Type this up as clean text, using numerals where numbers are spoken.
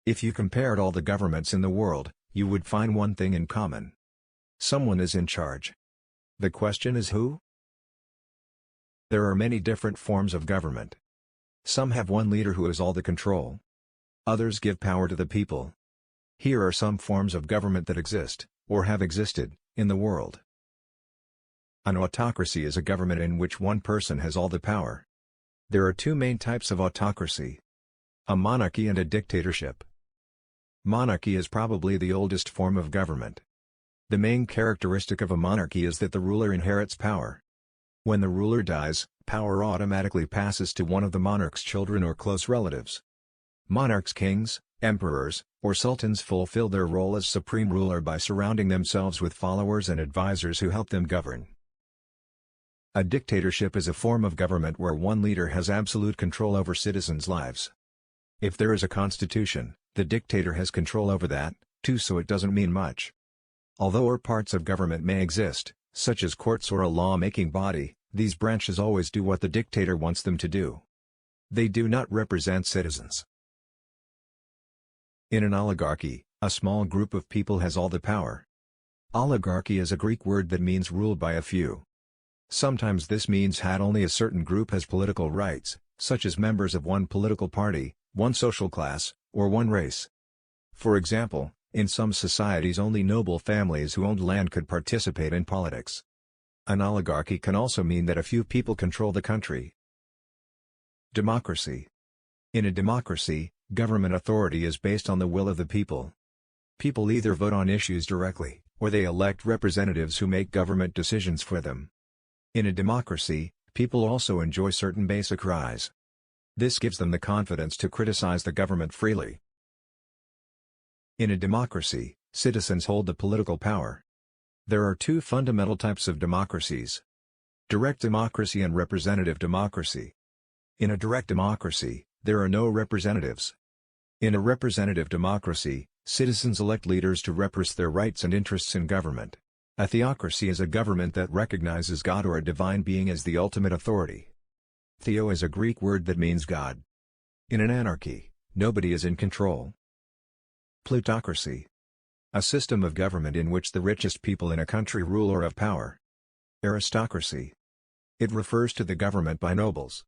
If you compared all the governments in the world, you would find one thing in common. Someone is in charge. The question is who? There are many different forms of government. Some have one leader who has all the control. Others give power to the people. Here are some forms of government that exist, or have existed, in the world. An autocracy is a government in which one person has all the power. There are two main types of autocracy: a monarchy and a dictatorship. Monarchy is probably the oldest form of government. The main characteristic of a monarchy is that the ruler inherits power. When the ruler dies, power automatically passes to one of the monarch's children or close relatives. Monarchs, kings, emperors, or sultans fulfill their role as supreme ruler by surrounding themselves with followers and advisors who help them govern. A dictatorship is a form of government where one leader has absolute control over citizens' lives. If there is a constitution, the dictator has control over that, too, so it doesn't mean much. Although parts of government may exist, such as courts or a law-making body, these branches always do what the dictator wants them to do. They do not represent citizens. In an oligarchy, a small group of people has all the power. Oligarchy is a Greek word that means ruled by a few. Sometimes this means that only a certain group has political rights, such as members of one political party, one social class, or one race. For example, in some societies only noble families who owned land could participate in politics. An oligarchy can also mean that a few people control the country. Democracy. In a democracy, government authority is based on the will of the people. People either vote on issues directly, or they elect representatives who make government decisions for them. In a democracy, people also enjoy certain basic rights. This gives them the confidence to criticize the government freely. In a democracy, citizens hold the political power. There are two fundamental types of democracies: direct democracy and representative democracy. In a direct democracy, there are no representatives. In a representative democracy, citizens elect leaders to represent their rights and interests in government. A theocracy is a government that recognizes God or a divine being as the ultimate authority. Theo is a Greek word that means God. In an anarchy, nobody is in control. Plutocracy. A system of government in which the richest people in a country rule or have power. Aristocracy. It refers to the government by nobles.